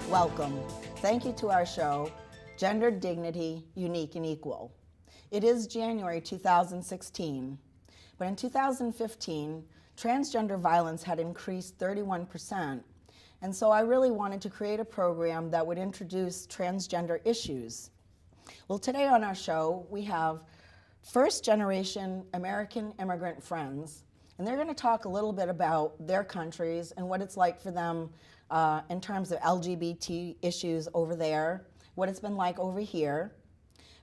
Welcome. Thank you to our show, Gender Dignity, Unique and Equal. It is January 2016, but in 2015, transgender violence had increased 31%, and so I really wanted to create a program that would introduce transgender issues. Well, today on our show, we have first-generation American immigrant friends, and they're going to talk a little bit about their countries and what it's like for them in terms of LGBT issues over there, what it's been like over here.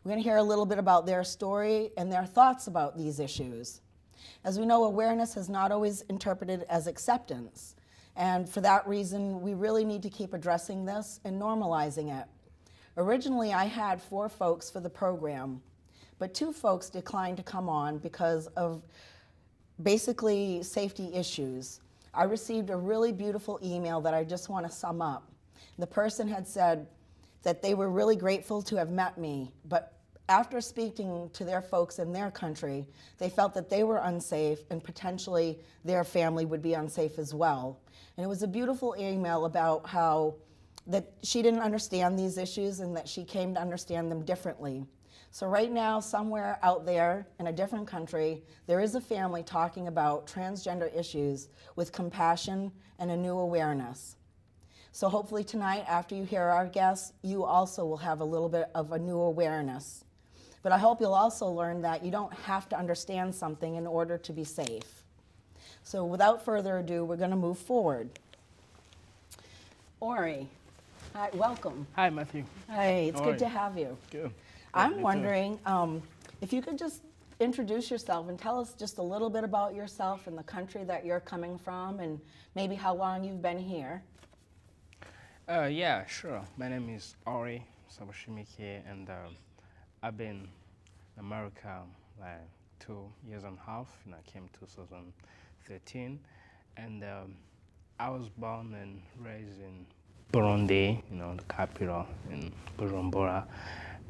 We're going to hear a little bit about their story and their thoughts about these issues. As we know, awareness is not always interpreted as acceptance, and for that reason, we really need to keep addressing this and normalizing it. Originally, I had 4 folks for the program, but 2 folks declined to come on because of basically safety issues. I received a really beautiful email that I just want to sum up. The person had said that they were really grateful to have met me, but after speaking to their folks in their country, they felt that they were unsafe and potentially their family would be unsafe as well. And it was a beautiful email about how that she didn't understand these issues and that she came to understand them differently. So right now, somewhere out there in a different country, there is a family talking about transgender issues with compassion and a new awareness. So hopefully tonight, after you hear our guests, you also will have a little bit of a new awareness. But I hope you'll also learn that you don't have to understand something in order to be safe. So without further ado, we're going to move forward. Ori, hi, welcome. Hi, Matthew. Hey, it's good to have you. Good. I'm wondering if you could just introduce yourself and tell us just a little bit about yourself and the country that you're coming from and maybe how long you've been here. Yeah, sure. My name is Ori Sabashimike, and I've been in America like 2 years and a half. I came 2013, and I was born and raised in Burundi, the capital in Bujumbura,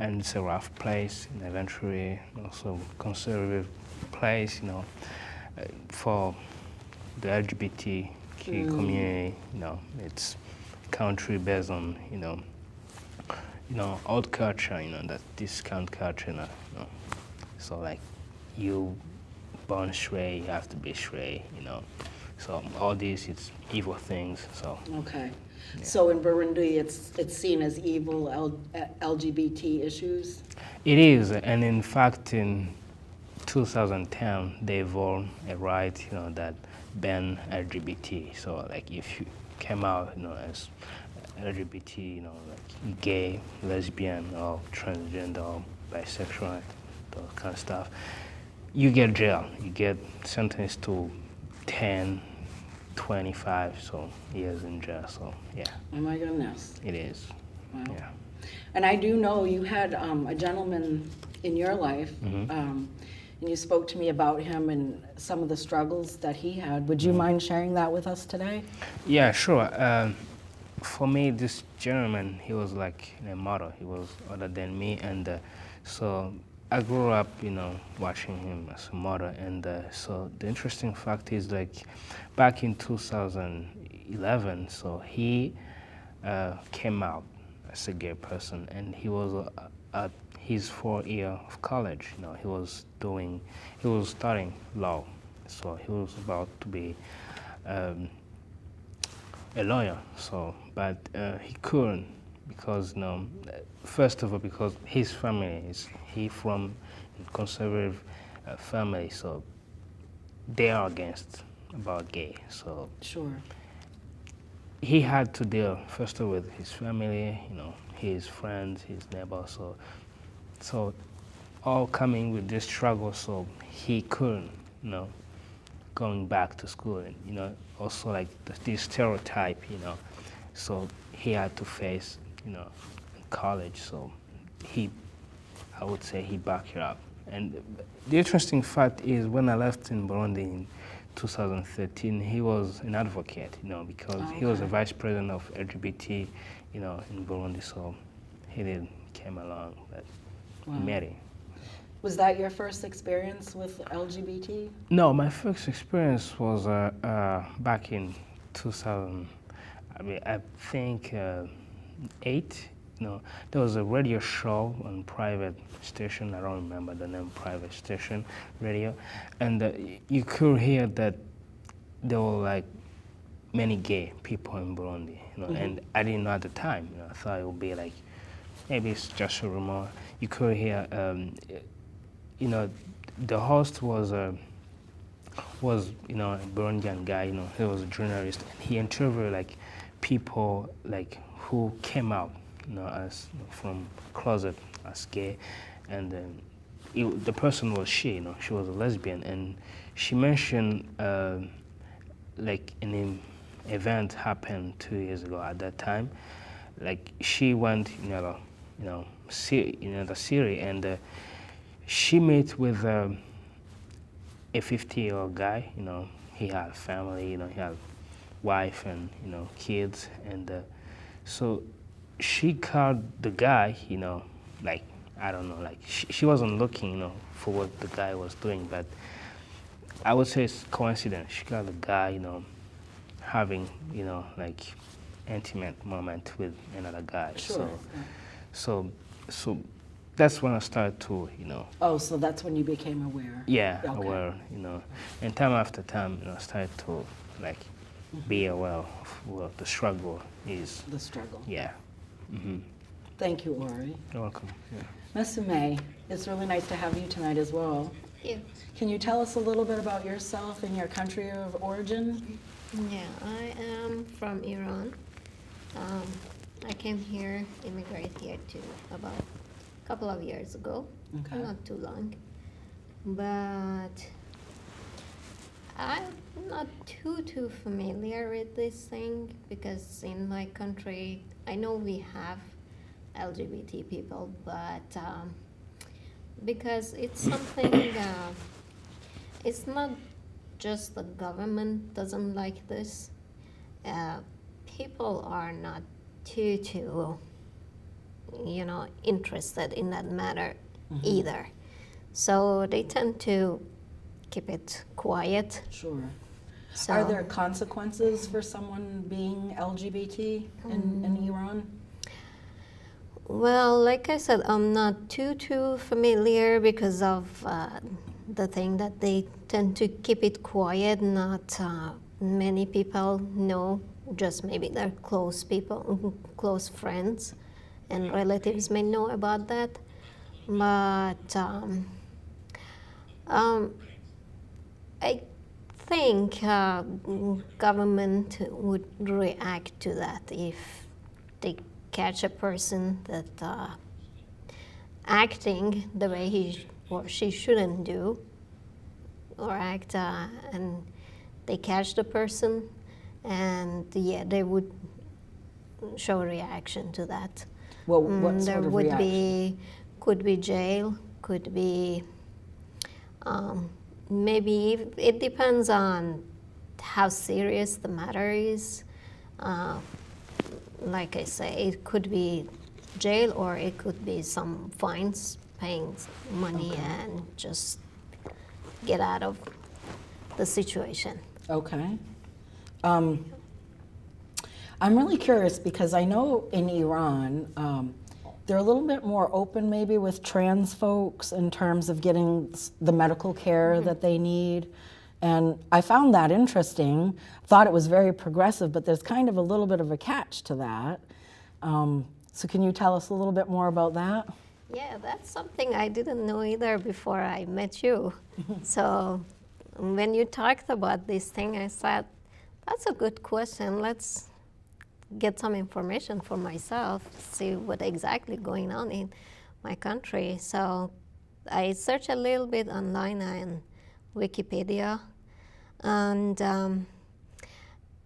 and it's a rough place, and eventually also conservative place, for the LGBT community. It's country based on old culture, that discount culture, so like you born straight, you have to be straight, so all these it's evil things. So okay, yeah. So in Burundi it's seen as evil LGBT issues. It is, and in fact in 2010 they voted a right that ban LGBT. So like if you came out as LGBT, like gay, lesbian, or transgender, or bisexual, those kind of stuff, you get jail. You get sentenced to 10, 25 years in jail. So yeah. Oh my goodness. It is. Wow. Yeah. And I do know you had a gentleman in your life, and you spoke to me about him and some of the struggles that he had. Would you mind sharing that with us today? Yeah, sure. For me, this gentleman, he was like a model. He was older than me, and so I grew up, watching him as a model. And so the interesting fact is, like, back in 2011, so he came out as a gay person, and he was at his 4th year of college. He was studying law, so he was about to be a lawyer. So, but he couldn't because, first of all, because his family he from a conservative family, so they are against about gay. So sure. He had to deal first of all with his family, his friends, his neighbors. So all coming with this struggle. So he couldn't, going back to school, and also like this stereotype, so he had to face, in college. So I would say he backed it up. And the interesting fact is, when I left in Burundi in 2013, he was an advocate, because he was the vice president of LGBT, in Burundi. So he came along, but we met him. Was that your first experience with LGBT? No, my first experience was back in 2000. I think 2008, there was a radio show on private station. I don't remember the name, private station radio, and you could hear that there were like many gay people in Burundi, and I didn't know at the time. I thought it would be like maybe it's just a rumor. You could hear, the host was a Burundian guy. He was a journalist, and he interviewed like people like who came out, as from closet as gay, and the person was she was a lesbian, and she mentioned like an event happened 2 years ago. At that time, like she went the Syria, and she met with a 50-year-old guy. He had a family. He had wife and kids, and so she called the guy. Like I don't know, like she wasn't looking for what the guy was doing, but I would say it's coincidence. She called the guy having like intimate moment with another guy. Sure. So that's when I started to Oh, so that's when you became aware. yeah, Okay. aware, and time after time, I started to like be aware of what the struggle is. The struggle. Yeah. Thank you, Ori. You're welcome. Yeah. Messume, it's really nice to have you tonight as well. Yeah. Can you tell us a little bit about yourself and your country of origin? Yeah, I am from Iran. I came here, immigrated here too, about a couple of years ago. Okay. Not too long. But I'm not too familiar with this thing because in my country, I know we have LGBT people, but because it's something, it's not just the government doesn't like this. People are not too interested in that matter either. So they tend to keep it quiet. Sure. So, Are there consequences for someone being LGBT in Iran? well, like I said, I'm not too familiar because of the thing that they tend to keep it quiet. Not many people know, just maybe their close people, close friends and relatives may know about that. But I think government would react to that if they catch a person that acting the way he or she shouldn't do or act, and they catch the person, and yeah, they would show a reaction to that. Well, what There sort of would reaction? could be jail, could be maybe it depends on how serious the matter is. Like I say, it could be jail or it could be some fines, paying money and just get out of the situation. Okay. I'm really curious because I know in Iran, they're a little bit more open maybe with trans folks in terms of getting the medical care that they need. And I found that interesting. Thought it was very progressive, but there's kind of a little bit of a catch to that. So can you tell us a little bit more about that? Yeah, that's something I didn't know either before I met you. So when you talked about this thing, I thought, that's a good question. Let's get some information for myself, see what exactly going on in my country. So I searched a little bit online and Wikipedia, and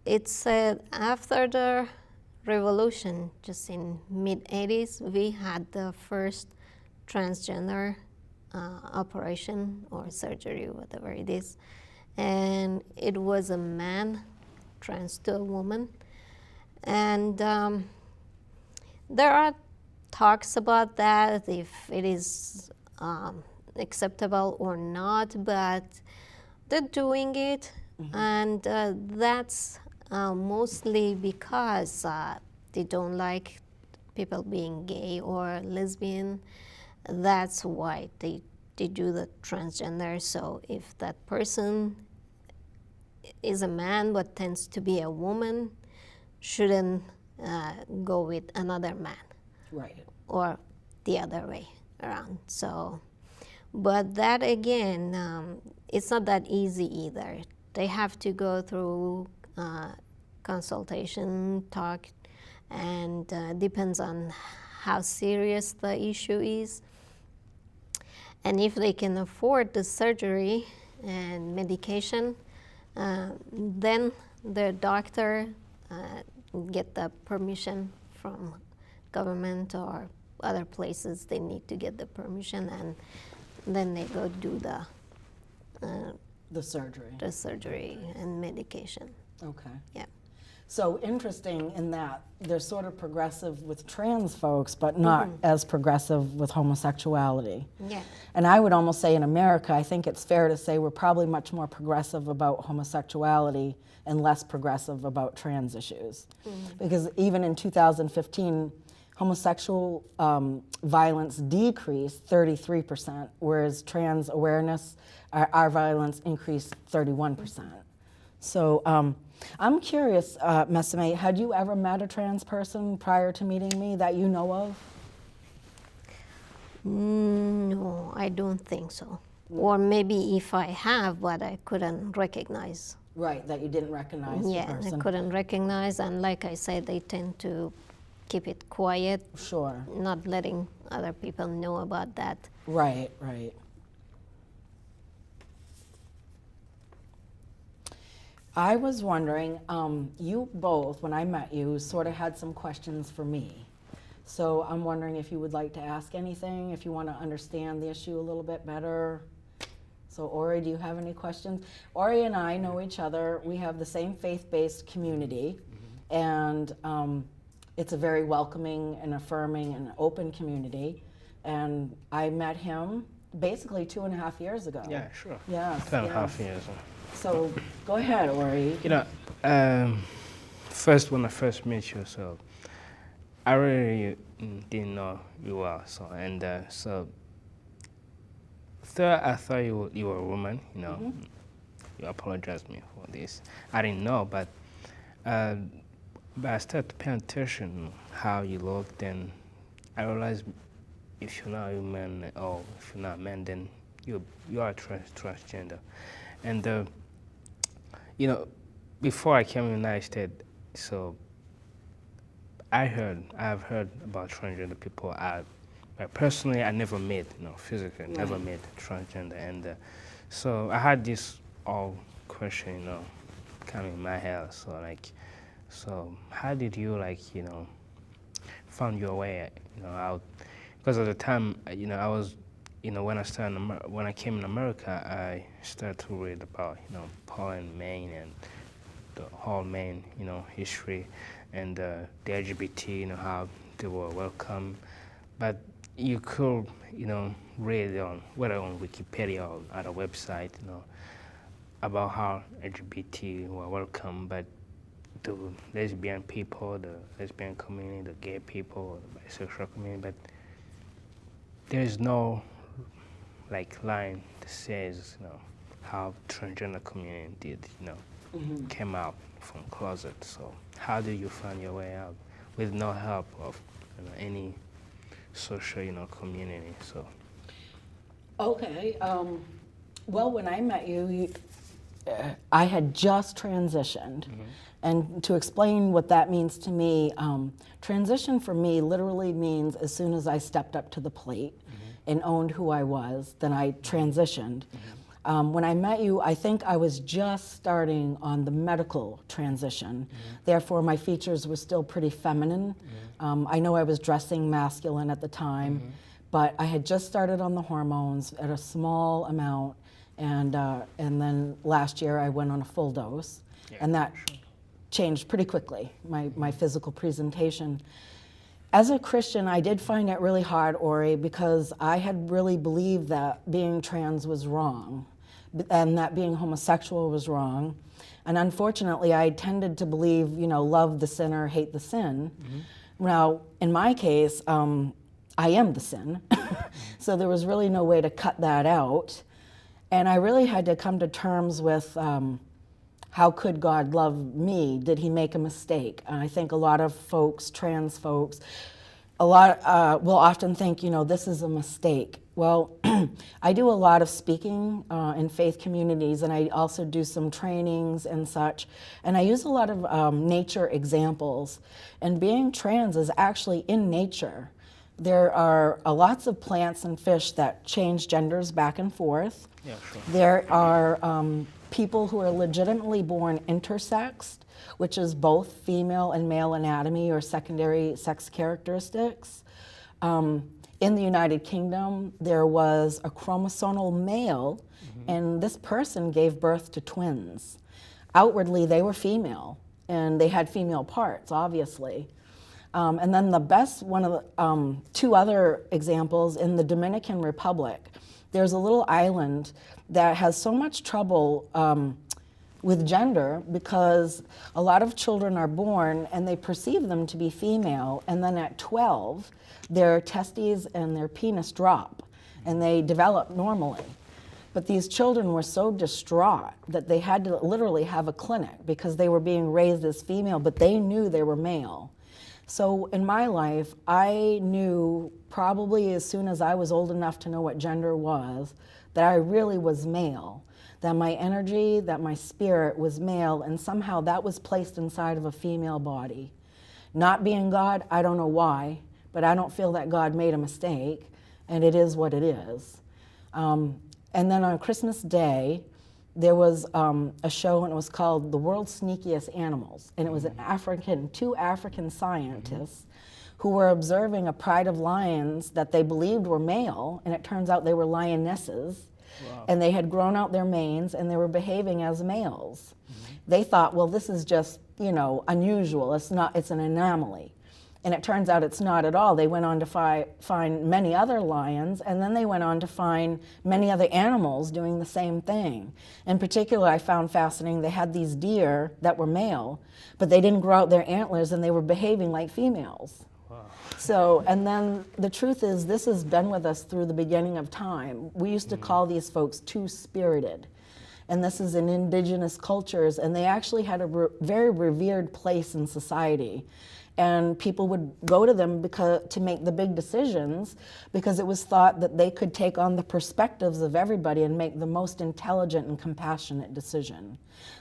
it said after the revolution, just in mid-80s, we had the first transgender operation or surgery, whatever it is, and it was a man trans to a woman. And there are talks about that, if it is acceptable or not, but they're doing it, and that's mostly because they don't like people being gay or lesbian. That's why they do the transgender. So if that person is a man but tends to be a woman, shouldn't go with another man. Right. Or the other way around. So, but that again, it's not that easy either. They have to go through consultation, talk, and depends on how serious the issue is. And if they can afford the surgery and medication, then the doctor get the permission from government or other places. They need to get the permission, and then they go do the surgery and medication. Okay. Yeah. So interesting in that they're sort of progressive with trans folks, but not as progressive with homosexuality. Yeah. And I would almost say in America, I think it's fair to say we're probably much more progressive about homosexuality and less progressive about trans issues. Because even in 2015, homosexual violence decreased 33%, whereas trans awareness, our violence increased 31%. So I'm curious, Mesame, had you ever met a trans person prior to meeting me that you know of? No, I don't think so. Or maybe if I have, but I couldn't recognize. Right, that you didn't recognize the person. Yeah, I couldn't recognize, and like I said, they tend to keep it quiet. Sure. Not letting other people know about that. Right, right. I was wondering, you both, when I met you, sort of had some questions for me. So I'm wondering if you would like to ask anything, if you want to understand the issue a little bit better. So Ori, do you have any questions? Ori and I know each other. We have the same faith-based community, and it's a very welcoming and affirming and open community. And I met him basically 2.5 years ago. Yeah, sure. Yeah. 2.5 years. So go ahead, Ori. You know, first when I first met you, so I really didn't know you well. So and so third, I thought you were a woman. You know, you apologized me for this. I didn't know, but I started paying attention how you looked, and I realized if you're not a man or if you're not a man, then you are transgender. And you know, before I came to the United States, so I've heard about transgender people. But personally, I never met, physically, never met transgender, and so I had this all question, coming in my head. So how did you found your way, out? Because at the time, I was, when I came in America, I started to read about, Poland, Maine, and the whole Maine, history, and the LGBT, how they were welcome. But you could, read on whether on Wikipedia or at a website, about how LGBT were welcome, but the lesbian people, the lesbian community, the gay people, the bisexual community, but there is no line that says, how transgender community did, came out from closet. So how do you find your way out with no help of any social, community? So. Okay. Well, when I met you, I had just transitioned. And to explain what that means to me, transition for me literally means as soon as I stepped up to the plate and owned who I was, then I transitioned. When I met you, I think I was just starting on the medical transition. Therefore, my features were still pretty feminine. I know I was dressing masculine at the time, but I had just started on the hormones at a small amount, and then last year I went on a full dose, and that changed pretty quickly, my physical presentation. As a Christian, I did find it really hard, Ori, because I had really believed that being trans was wrong and that being homosexual was wrong. And unfortunately, I tended to believe, love the sinner, hate the sin. Now, in my case, I am the sin, so there was really no way to cut that out. And I really had to come to terms with how could God love me? Did he make a mistake? And I think a lot of folks, trans folks, will often think, you know, this is a mistake. Well, I do a lot of speaking in faith communities, and I also do some trainings and such. And I use a lot of nature examples. And being trans is actually in nature. There are lots of plants and fish that change genders back and forth. Yeah, sure. There are people who are legitimately born intersexed, which is both female and male anatomy or secondary sex characteristics. In the United Kingdom, there was a chromosomal male, and this person gave birth to twins. Outwardly, they were female, and they had female parts, obviously. And then one of the two other examples, in the Dominican Republic, there's a little island that has so much trouble with gender because a lot of children are born and they perceive them to be female, and then at 12, their testes and their penis drop and they develop normally. But these children were so distraught that they had to literally have a clinic because they were being raised as female, but they knew they were male. So in my life, I knew probably as soon as I was old enough to know what gender was, that I really was male, that my energy, that my spirit was male, and somehow that was placed inside of a female body. Not being God, I don't know why, but I don't feel that God made a mistake, and it is what it is. And then on Christmas Day, there was a show, and it was called The World's Sneakiest Animals. And it was two African scientists who were observing a pride of lions that they believed were male, and it turns out they were lionesses. Wow. And they had grown out their manes, and they were behaving as males. They thought, well, this is just, you know, unusual. It's an anomaly. And it turns out it's not at all. They went on to find many other lions, and then they went on to find many other animals doing the same thing. In particular, I found fascinating, they had these deer that were male, but they didn't grow out their antlers, and they were behaving like females. Wow. So, and then the truth is, this has been with us through the beginning of time. We used to call these folks two-spirited. And this is in indigenous cultures, and they actually had a very revered place in society. And people would go to them to make the big decisions because it was thought that they could take on the perspectives of everybody and make the most intelligent and compassionate decision.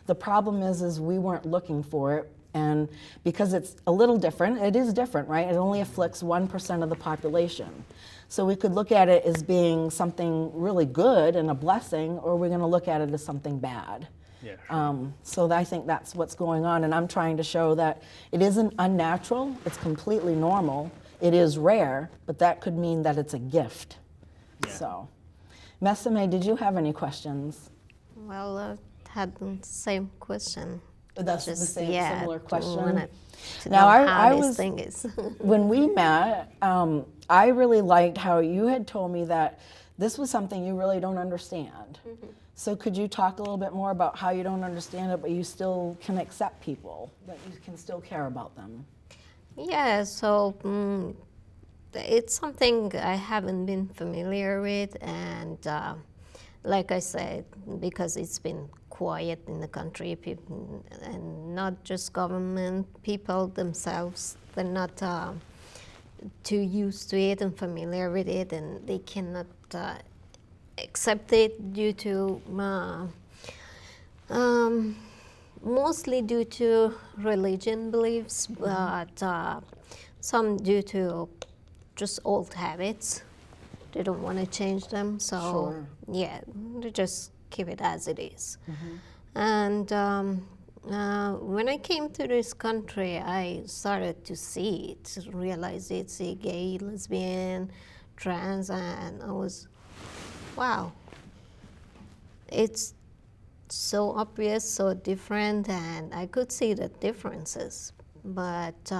The problem is we weren't looking for it, and because it's a little different, it is different, right? It only afflicts 1% of the population. So we could look at it as being something really good and a blessing, or we're gonna look at it as something bad. Yeah, sure. So I think that's what's going on, and I'm trying to show that it isn't unnatural, it's completely normal, it is rare, but that could mean that it's a gift. Yeah. So, Mesame, did you have any questions? Well, I had the same question. That's the same, similar question? To now, know how I this was, thing is. when we met, I really liked how you had told me that this was something you really don't understand. Mm-hmm. So could you talk a little bit more about how you don't understand it, but you still can accept people, that you can still care about them? Yeah, so it's something I haven't been familiar with, and like I said, because it's been quiet in the country, people, and not just government, people themselves, they're not too used to it and familiar with it, and they cannot accept it due to mostly due to religion beliefs, but some due to just old habits. They don't want to change them, so sure. Yeah, they just keep it as it is. Mm-hmm. And when I came to this country, I started to see it, realize it, see gay, lesbian, trans, and I was, wow, it's so obvious, so different, and I could see the differences. But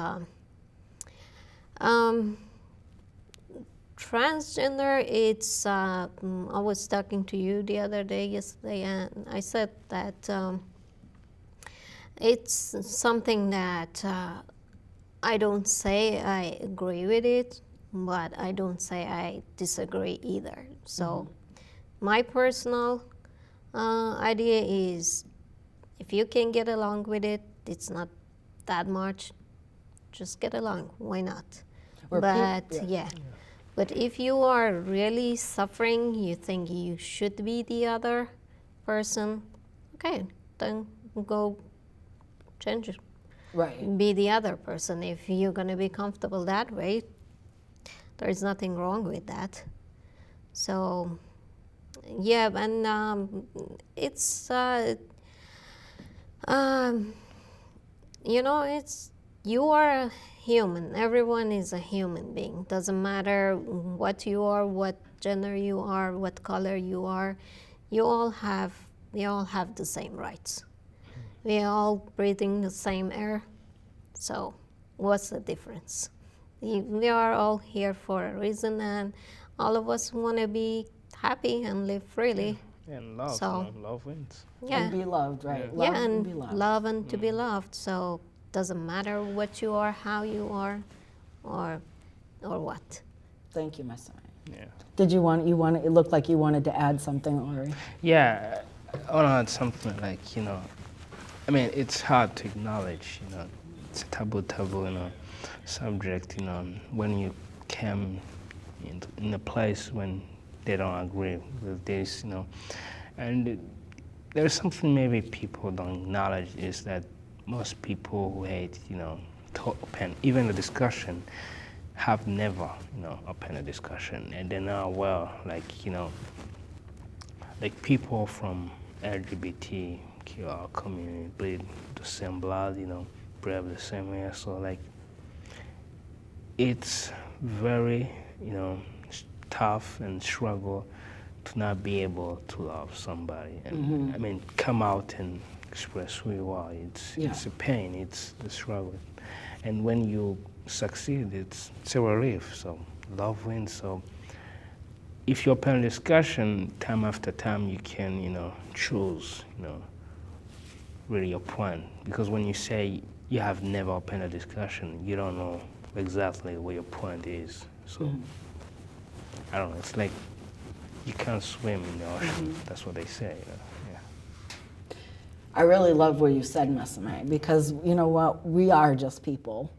transgender, it's, I was talking to you the other day, yesterday, and I said that it's something that I don't say I agree with it, but I don't say I disagree either. So my personal idea is if you can get along with it, it's not that much, just get along. Why not? Or But yeah. but if you are really suffering, you think you should be the other person, okay, then go change it. Right. Be the other person. If you're going to be comfortable that way, there's nothing wrong with that. So, yeah, and it's, you know, it's, you are a human. Everyone is a human being. Doesn't matter what you are, what gender you are, what color you are. We all have the same rights. We are all breathing the same air. So what's the difference? We are all here for a reason, and all of us want to be happy and live freely. And love, So, love wins. Yeah. And be loved, right? Yeah. Love Yeah, and be loved. love and to be loved. So doesn't matter what you are, how you are, or what. Thank you, Miss. Yeah. Did you want, it looked like you wanted to add something, Ori. Yeah, I want to add something like, you know, I mean, it's hard to acknowledge, you know, it's a taboo, you know, subject, you know, when you come in a place when they don't agree with this, you know, and there's something maybe people don't acknowledge is that most people who hate, you know, to open even a discussion have never, you know, opened a discussion, and they're now, well, like, you know, like people from LGBTQ community bleed the same blood, you know, breathe the same air, so like, it's very, you know, tough and struggle to not be able to love somebody, and I mean, come out and express who you are. It's a pain, it's a struggle, and when you succeed, it's a relief. So love wins. So if you open a discussion time after time, you can, you know, choose, you know, really your point, because when you say you have never opened a discussion, you don't know exactly what your point is. So I don't know, it's like you can't swim in the ocean. That's what they say. You know? Yeah. I really love what you said, Miss May, because you know what? We are just people.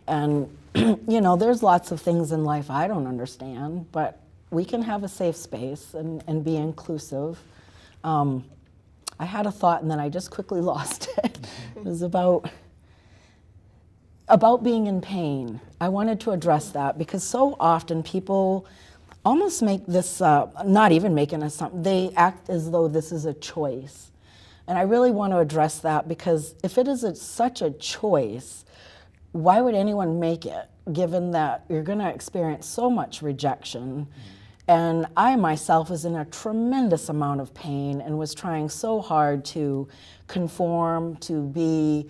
And, you know, there's lots of things in life I don't understand, but we can have a safe space and be inclusive. I had a thought and then I just quickly lost it. It was about being in pain. I wanted to address that because so often people almost make this, not even making a something, they act as though this is a choice. And I really want to address that because if it is such a choice, why would anyone make it, given that you're going to experience so much rejection? And I myself was in a tremendous amount of pain and was trying so hard to conform, to be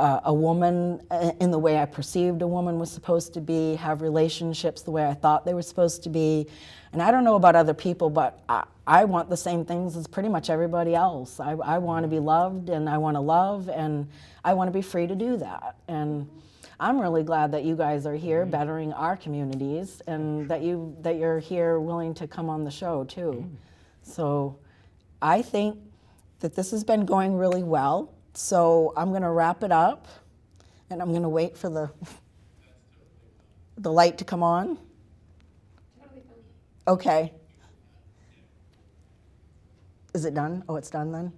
a woman in the way I perceived a woman was supposed to be, have relationships the way I thought they were supposed to be. And I don't know about other people, but I want the same things as pretty much everybody else. I want to be loved, and I want to love, and I want to be free to do that. And I'm really glad that you guys are here bettering our communities, and that you're here willing to come on the show too. So I think that this has been going really well. So I'm going to wrap it up, and I'm going to wait for the light to come on. Okay. Is it done? Oh, it's done then?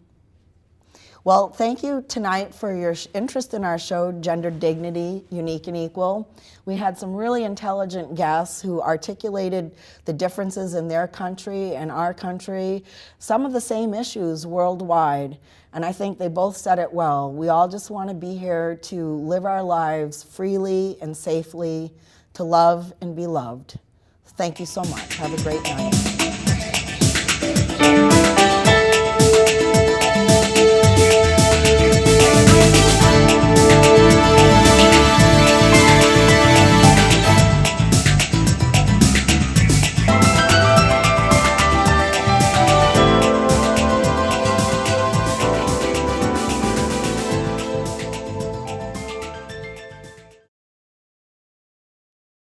Well, thank you tonight for your interest in our show, Gender Dignity, Unique and Equal. We had some really intelligent guests who articulated the differences in their country and our country, some of the same issues worldwide, and I think they both said it well. We all just want to be here to live our lives freely and safely, to love and be loved. Thank you so much. Have a great night.